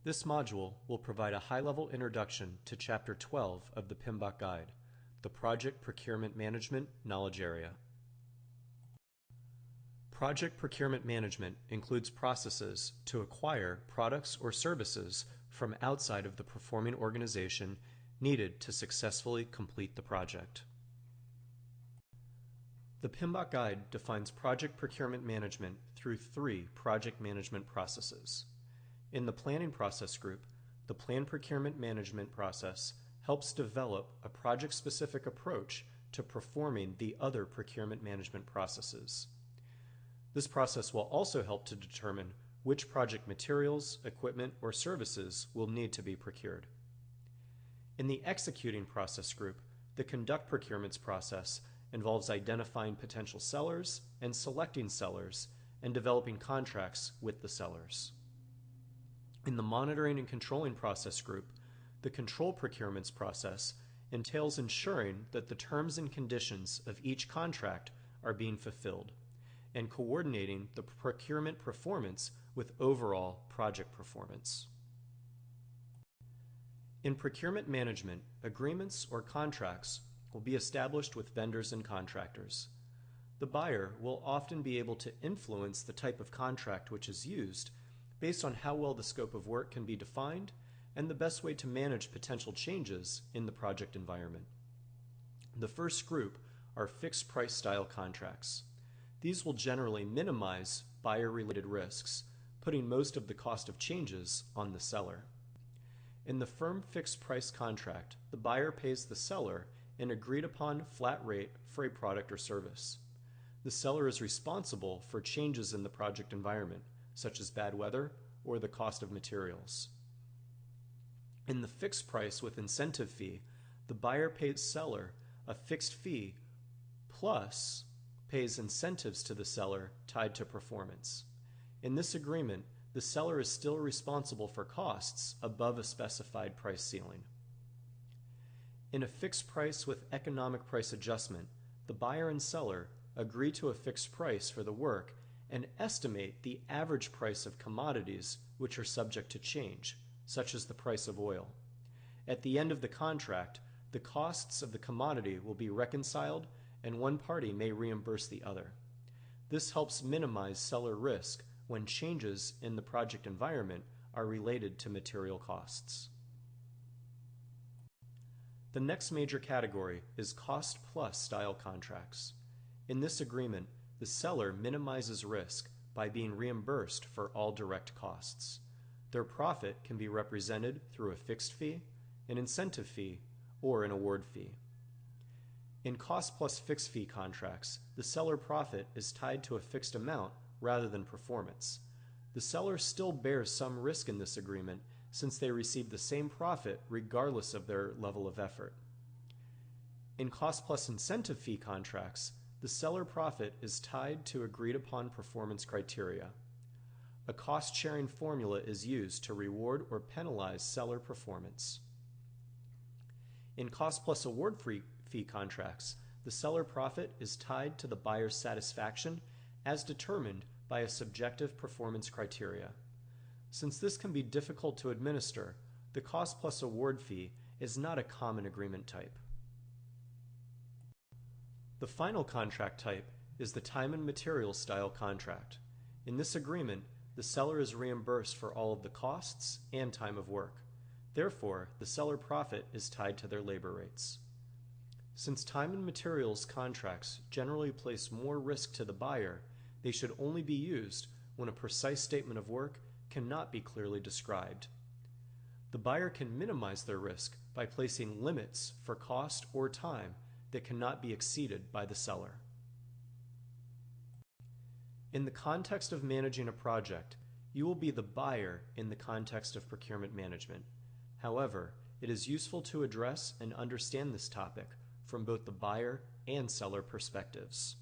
This module will provide a high-level introduction to Chapter 12 of the PMBOK Guide, the Project Procurement Management Knowledge Area. Project procurement management includes processes to acquire products or services from outside of the performing organization needed to successfully complete the project. The PMBOK Guide defines project procurement management through 3 project management processes. In the planning process group, the plan procurement management process helps develop a project-specific approach to performing the other procurement management processes. This process will also help to determine which project materials, equipment, or services will need to be procured. In the executing process group, the conduct procurements process involves identifying potential sellers and selecting sellers and developing contracts with the sellers. In the monitoring and controlling process group, the control procurements process entails ensuring that the terms and conditions of each contract are being fulfilled and coordinating the procurement performance with overall project performance. In procurement management, agreements or contracts will be established with vendors and contractors. The buyer will often be able to influence the type of contract which is used based on how well the scope of work can be defined and the best way to manage potential changes in the project environment. The first group are fixed price style contracts. These will generally minimize buyer-related risks, putting most of the cost of changes on the seller. In the firm fixed price contract, the buyer pays the seller an agreed-upon flat rate for a product or service. The seller is responsible for changes in the project environment, such as bad weather or the cost of materials. In the fixed price with incentive fee, the buyer pays seller a fixed fee plus pays incentives to the seller tied to performance. In this agreement, the seller is still responsible for costs above a specified price ceiling. In a fixed price with economic price adjustment, the buyer and seller agree to a fixed price for the work and estimate the average price of commodities which are subject to change, such as the price of oil. At the end of the contract, the costs of the commodity will be reconciled and one party may reimburse the other. This helps minimize seller risk when changes in the project environment are related to material costs. The next major category is cost-plus style contracts. In this agreement, the seller minimizes risk by being reimbursed for all direct costs. Their profit can be represented through a fixed fee, an incentive fee, or an award fee. In cost-plus fixed fee contracts, the seller profit is tied to a fixed amount rather than performance. The seller still bears some risk in this agreement since they receive the same profit regardless of their level of effort. In cost-plus incentive fee contracts, the seller profit is tied to agreed-upon performance criteria. A cost-sharing formula is used to reward or penalize seller performance. In cost-plus award fee contracts, the seller profit is tied to the buyer's satisfaction as determined by a subjective performance criteria. Since this can be difficult to administer, the cost-plus award fee is not a common agreement type. The final contract type is the time and material style contract. In this agreement, the seller is reimbursed for all of the costs and time of work. Therefore, the seller profit is tied to their labor rates. Since time and materials contracts generally place more risk to the buyer, they should only be used when a precise statement of work cannot be clearly described. The buyer can minimize their risk by placing limits for cost or time that cannot be exceeded by the seller. In the context of managing a project, you will be the buyer in the context of procurement management. However, it is useful to address and understand this topic from both the buyer and seller perspectives.